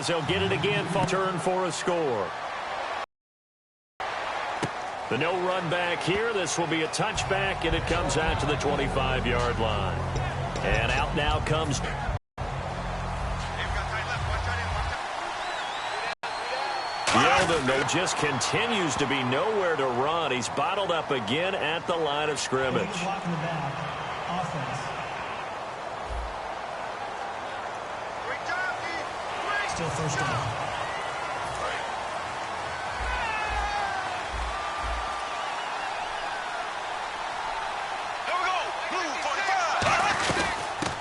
as they'll get it again. Turn for a score. The no run back here. This will be a touchback, and it comes out to the 25-yard line. And out now comes... Yeldon just continues to be nowhere to run. He's bottled up again at the line of scrimmage. Still first down.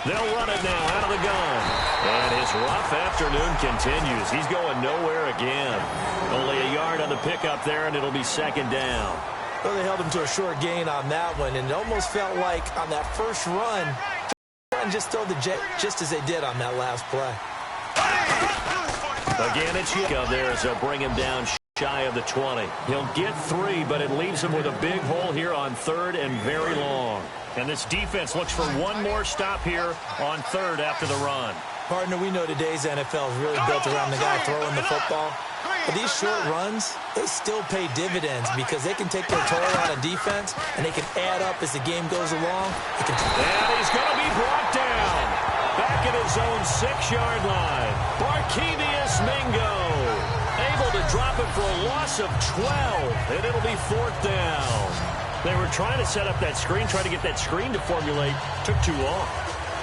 They'll run it now out of the gun. And his rough afternoon continues. He's going nowhere again. Only a yard on the pickup there, and it'll be second down. Well, they held him to a short gain on that one, and it almost felt like on that first run, just throw the jet just as they did on that last play. Again, it's Yuka there as they'll bring him down shy of the 20. He'll get 3, but it leaves him with a big hole here on third and very long. And this defense looks for one more stop here on third after the run. Partner, we know today's NFL is really built around the guy throwing the football. But these short runs, they still pay dividends because they can take their toll on a defense, and they can add up as the game goes along. And he's going to be brought down. Back at his own 6-yard line. Barkevius Mingo able to drop it for a loss of 12, and it'll be fourth down. They were trying to set up that screen, trying to get that screen to formulate. Took too long.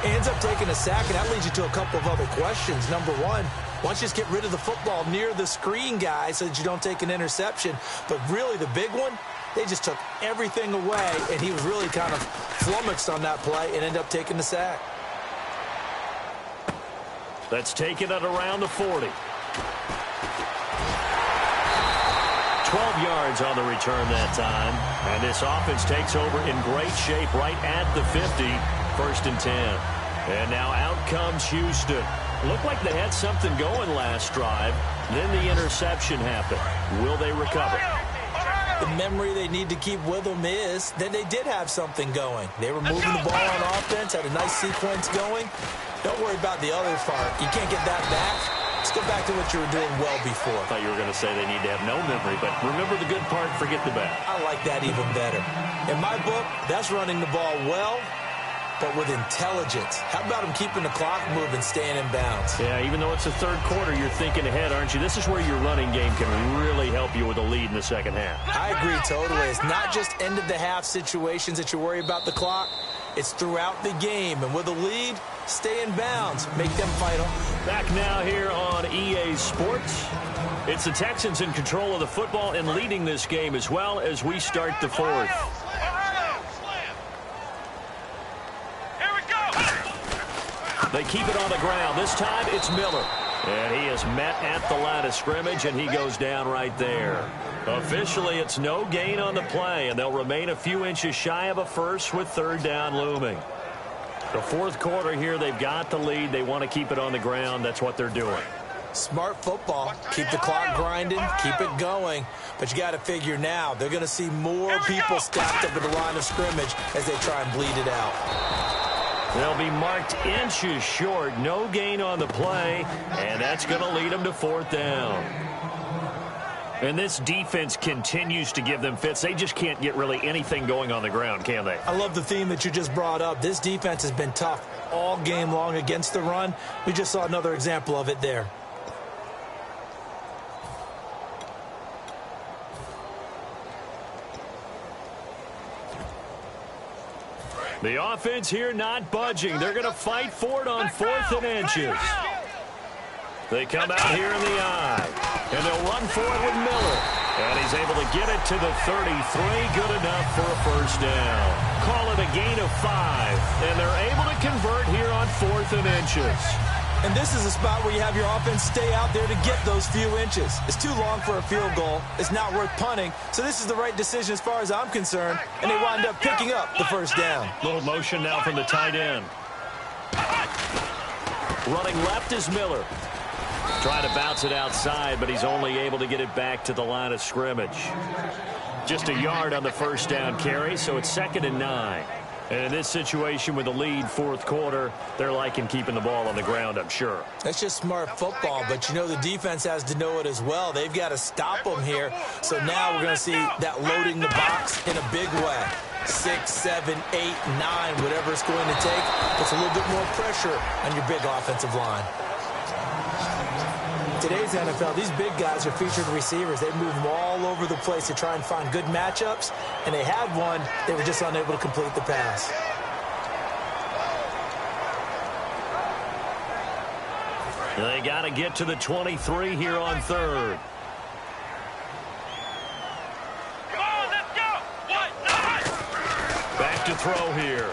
Ends up taking a sack, and that leads you to a couple of other questions. Number one, why don't you just get rid of the football near the screen guy so that you don't take an interception? But really the big one, they just took everything away, and he was really kind of flummoxed on that play and ended up taking the sack. Let's take it at around the 40. 12 yards on the return that time. And this offense takes over in great shape right at the 50. First and 10. And now out comes Houston. Looked like they had something going last drive. Then the interception happened. Will they recover? The memory they need to keep with them is that they did have something going. They were moving the ball on offense, had a nice sequence going. Don't worry about the other part. You can't get that back. Let's go back to what you were doing well before. I thought you were going to say they need to have no memory, but remember the good part, forget the bad. I like that even better. In my book, that's running the ball well, but with intelligence. How about him keeping the clock moving, staying in bounds? Yeah, even though it's the third quarter, you're thinking ahead, aren't you? This is where your running game can really help you with a lead in the second half. I agree totally. It's not just end-of-the-half situations that you worry about the clock. It's throughout the game. And with a lead, stay in bounds. Make them fight on. Back now here on EA Sports. It's the Texans in control of the football and leading this game as well as we start the fourth. They keep it on the ground. This time it's Miller. And he is met at the line of scrimmage, and he goes down right there. Officially, it's no gain on the play, and they'll remain a few inches shy of a first with third down looming. The fourth quarter here, they've got the lead. They want to keep it on the ground. That's what they're doing. Smart football. Keep the clock grinding. Keep it going. But you got to figure now, they're going to see more people stacked up at the line of scrimmage as they try and bleed it out. They'll be marked inches short. No gain on the play, and that's going to lead them to fourth down. And this defense continues to give them fits. They just can't get really anything going on the ground, can they? I love the theme that you just brought up. This defense has been tough all game long against the run. We just saw another example of it there. The offense here not budging. They're going to fight for it on fourth and inches. They come out here in the eye, and they'll run for it with Miller. And he's able to get it to the 33. Good enough for a first down. Call it a gain of 5, and they're able to convert here on fourth and inches. And this is a spot where you have your offense stay out there to get those few inches. It's too long for a field goal. It's not worth punting. So this is the right decision as far as I'm concerned. And they wind up picking up the first down. Little motion now from the tight end. Running left is Miller. Trying to bounce it outside, but he's only able to get it back to the line of scrimmage. Just a yard on the first down carry, so it's 2nd and 9. And in this situation with the lead fourth quarter, they're liking keeping the ball on the ground, I'm sure. That's just smart football, but you know the defense has to know it as well. They've got to stop them here. So now we're going to see that loading the box in a big way. 6, 7, 8, 9, whatever it's going to take. Puts a little bit more pressure on your big offensive line. Today's NFL, these big guys are featured receivers. They move them all over the place to try and find good matchups, and they had one. They were just unable to complete the pass. They got to get to the 23 here on third. Back to throw here.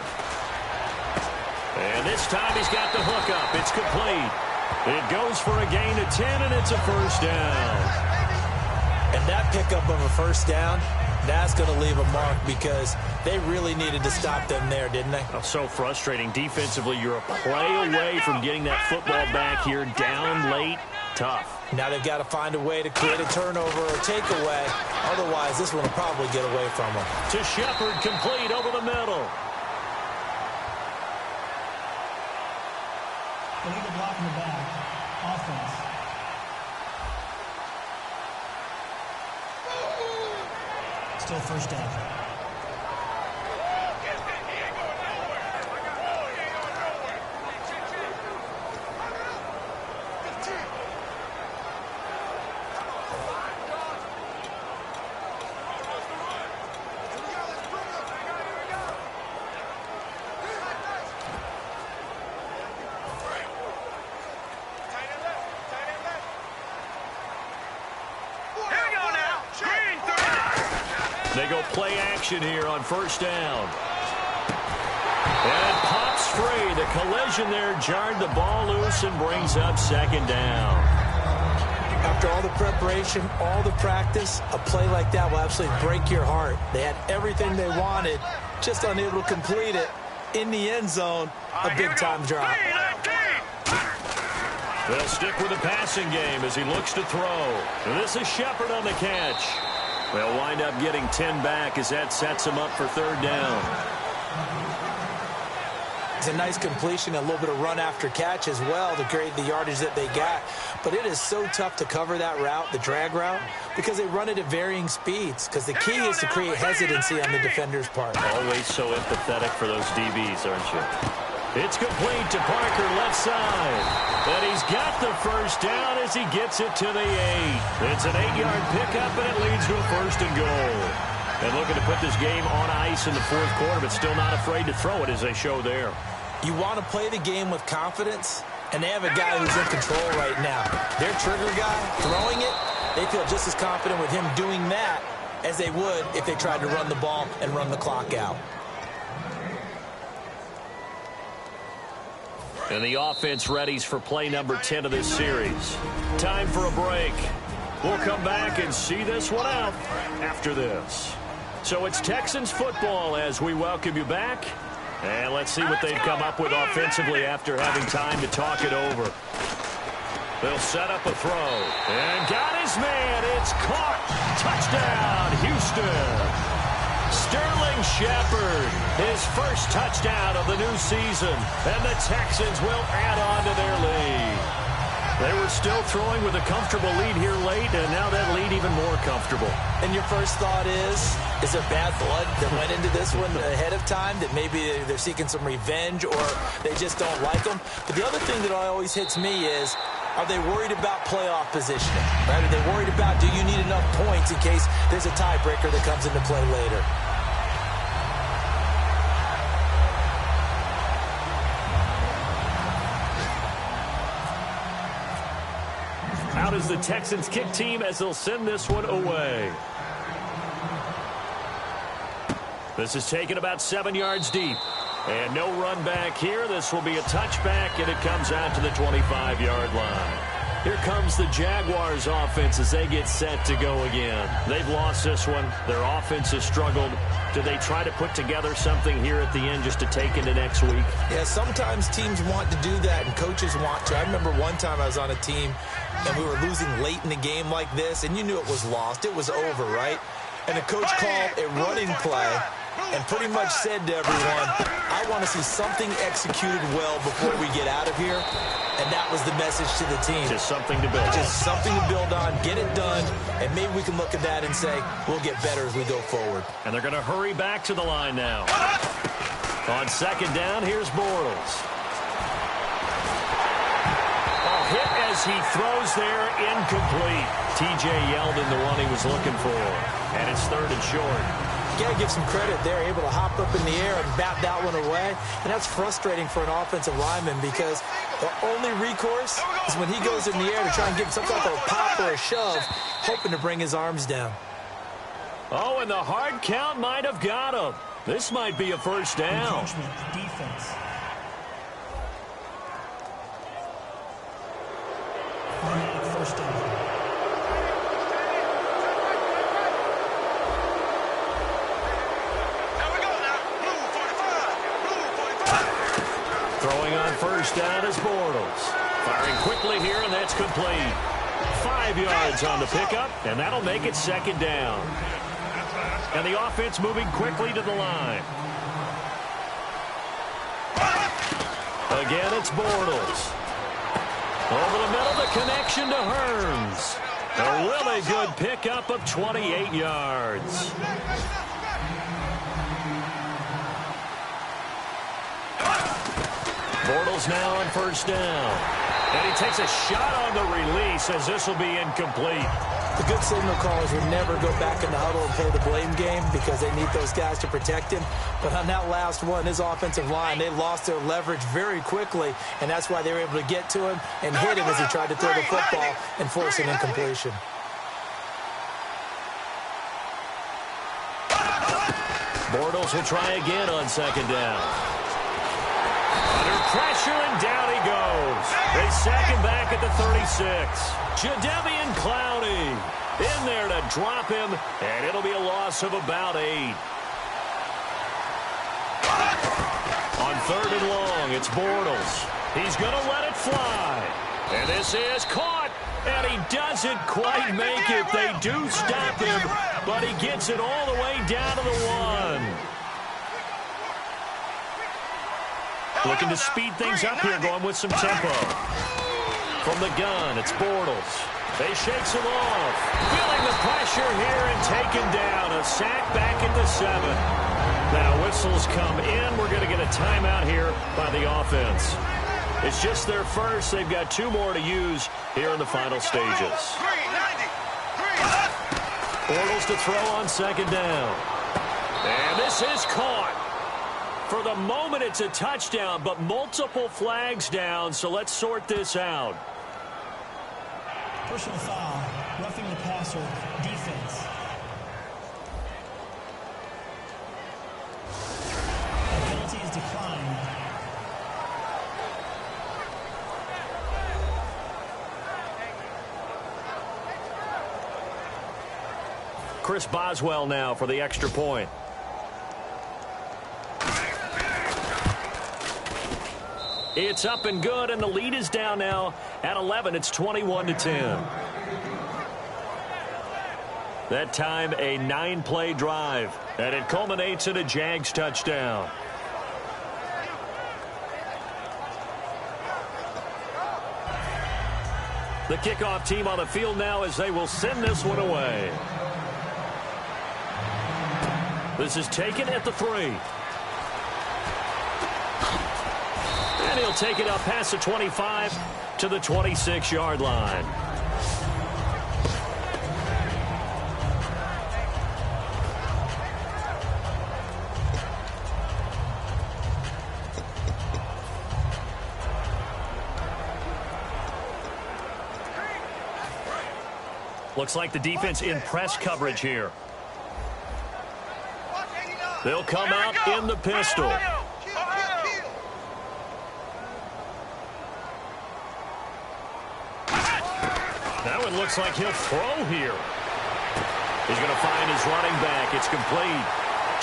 And this time he's got the hook up. It's complete. It goes for a gain of 10, and it's a first down. And that pickup of a first down, that's going to leave a mark because they really needed to stop them there, didn't they? Oh, so frustrating. Defensively, you're a play away from getting that football back here. Down late, tough. Now they've got to find a way to create a turnover or takeaway. Otherwise, this one will probably get away from them. To Shepard, complete over the middle. Illegal block in the back. Offense. Still first down. They go play action here on first down. And it pops free. The collision there jarred the ball loose and brings up second down. After all the preparation, all the practice, a play like that will absolutely break your heart. They had everything they wanted, just unable to complete it. In the end zone, a big-time drop. They'll stick with the passing game as he looks to throw. And this is Shepard on the catch. They'll wind up getting 10 back as that sets him up for third down. It's a nice completion, a little bit of run after catch as well to create the yardage that they got. But it is so tough to cover that route, the drag route, because they run it at varying speeds. Because the key is to create hesitancy on the defender's part. Always so empathetic for those DBs, aren't you? It's complete to Parker, left side. And he's got the first down as he gets it to the 8. It's an 8-yard pickup, and it leads to a first and goal. And looking to put this game on ice in the fourth quarter, but still not afraid to throw it as they show there. You want to play the game with confidence, and they have a guy who's in control right now. Their trigger guy, throwing it, they feel just as confident with him doing that as they would if they tried to run the ball and run the clock out. And the offense readies for play number 10 of this series. Time for a break. We'll come back and see this one out after this. So it's Texans football as we welcome you back. And let's see what they've come up with offensively after having time to talk it over. They'll set up a throw. And got his man. It's caught. Touchdown, Houston. Sterling Shepard, his first touchdown of the new season, and the Texans will add on to their lead. They were still throwing with a comfortable lead here late, and now that lead even more comfortable. And your first thought is there bad blood that went into this one ahead of time, that maybe they're seeking some revenge or they just don't like them? But the other thing that always hits me is, are they worried about playoff positioning? Right? Are they worried about, do you need enough points in case there's a tiebreaker that comes into play later? Out is the Texans kick team as they'll send this one away. This is taken about 7 yards deep. And no run back here. This will be a touchback, and it comes out to the 25-yard line. Here comes the Jaguars offense as they get set to go again. They've lost this one. Their offense has struggled. Do they try to put together something here at the end just to take into next week? Yeah, sometimes teams want to do that and coaches want to. I remember one time I was on a team and we were losing late in the game like this, and you knew it was lost. It was over, right? And the coach called a running play and pretty much said to everyone, I want to see something executed well before we get out of here. And that was the message to the team. Just something to build on. Just something to build on, get it done, and maybe we can look at that and say, we'll get better as we go forward. And they're going to hurry back to the line now. On second down, here's Bortles. Hit as he throws there, incomplete. T.J. Yeldon, the one he was looking for. And it's third and short. You got to give some credit there, able to hop up in the air and bat that one away. And that's frustrating for an offensive lineman because the only recourse is when he goes in the air to try and give some type of a pop or a shove, hoping to bring his arms down. Oh, and the hard count might have got him. This might be a first down. Defense. First down. Throwing on first down is Bortles. Firing quickly here, and that's complete. 5 yards on the pickup, and that'll make it second down. And the offense moving quickly to the line. Again, it's Bortles. Over the middle, the connection to Hearns. A really good pickup of 28 yards. Bortles now on first down. And he takes a shot on the release as this will be incomplete. The good signal callers would never go back in the huddle and play the blame game because they need those guys to protect him. But on that last one, his offensive line, they lost their leverage very quickly, and that's why they were able to get to him and hit him as he tried to throw the football and force an incompletion. Bortles will try again on second down. Under pressure, and down he goes. They sack him back at the 36. Jadeveon Clowney in there to drop him, and it'll be a loss of about 8. On third and long, it's Bortles. He's going to let it fly. And this is caught, and he doesn't quite make it. They do stop him, but he gets it all the way down to the 1. Looking to speed things up here, going with some tempo. From the gun, it's Bortles. They shakes him off. Feeling the pressure here and taken down. A sack back at the 7. Now whistles come in. We're going to get a timeout here by the offense. It's just their first. They've got 2 more to use here in the final stages. Bortles to throw on second down. And this is caught. For the moment, it's a touchdown, but multiple flags down, so let's sort this out. Personal foul, roughing the passer, defense. The penalty is declined. Chris Boswell now for the extra point. It's up and good, and the lead is down now at 11. It's 21-10. That time, a 9-play drive, and it culminates in a Jags touchdown. The kickoff team on the field now as they will send this one away. This is taken at the 3. And he'll take it up past the 25 to the 26-yard line. Looks like the defense in press coverage here. They'll come out in the pistol. That one looks like he'll throw here. He's going to find his running back. It's complete.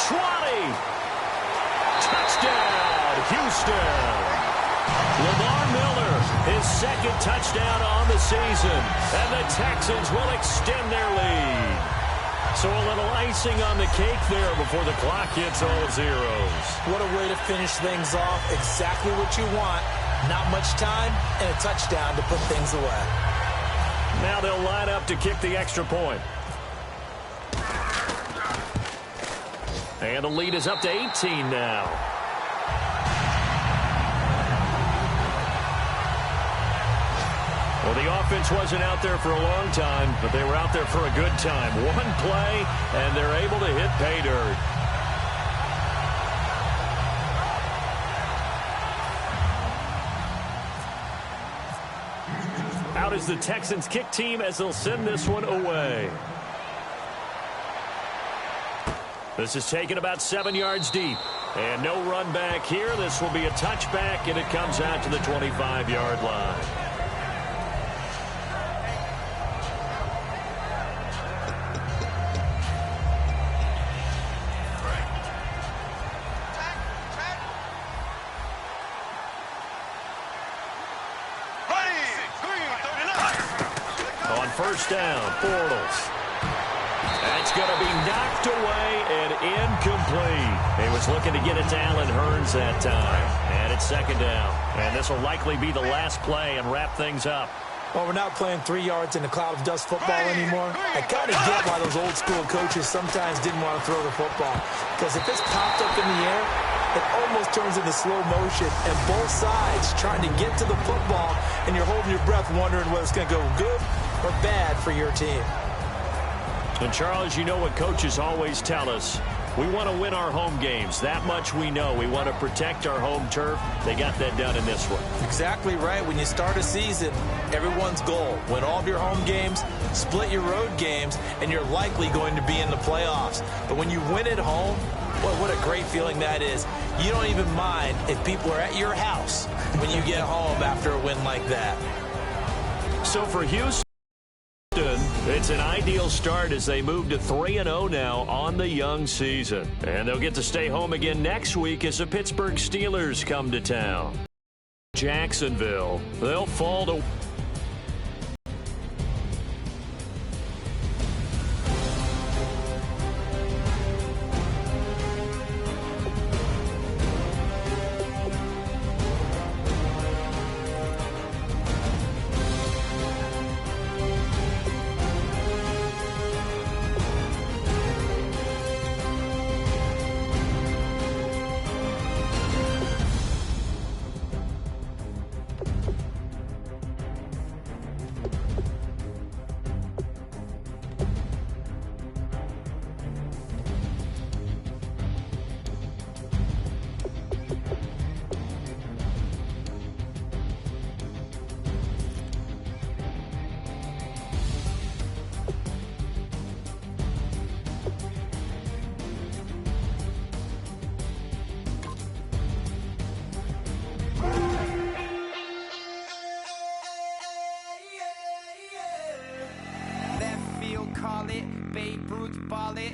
20. Touchdown, Houston. Lamar Miller, his second touchdown on the season. And the Texans will extend their lead. So a little icing on the cake there before the clock hits all zeros. What a way to finish things off. Exactly what you want. Not much time and a touchdown to put things away. Now they'll line up to kick the extra point. And the lead is up to 18 now. Well, the offense wasn't out there for a long time, but they were out there for a good time. One play, and they're able to hit pay dirt. Out is the Texans kick team as they'll send this one away. This is taken about 7 yards deep. And no run back here. This will be a touchback, and it comes out to the 25-yard line. On first down, Bortles. That's going to be knocked away and incomplete. He was looking to get it to Allen Hurns that time. And it's second down. And this will likely be the last play and wrap things up. Well, we're not playing 3 yards in a cloud of dust football anymore. I kind of get why those old school coaches sometimes didn't want to throw the football. Because if it's popped up in the air, it almost turns into slow motion. And both sides trying to get to the football, and you're holding your breath wondering whether it's going to go good or bad for your team. And, Charles, you know what coaches always tell us. We want to win our home games. That much we know. We want to protect our home turf. They got that done in this one. Exactly right. When you start a season, everyone's goal, win all of your home games, split your road games, and you're likely going to be in the playoffs. But when you win at home, boy, what a great feeling that is. You don't even mind if people are at your house when you get home after a win like that. So for Houston, it's an ideal start as they move to 3-0 now on the young season. And they'll get to stay home again next week as the Pittsburgh Steelers come to town. Jacksonville, they'll fall to... Call it, Babe Ruth ball it.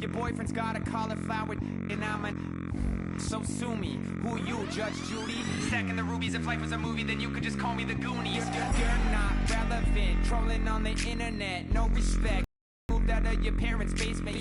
Your boyfriend's got a cauliflower and I'm so sue me. Who you, Judge Judy? Stacking the rubies. If life was a movie, then you could just call me the Goonies. You're not relevant, trolling on the internet, no respect. Moved out of your parents' basement.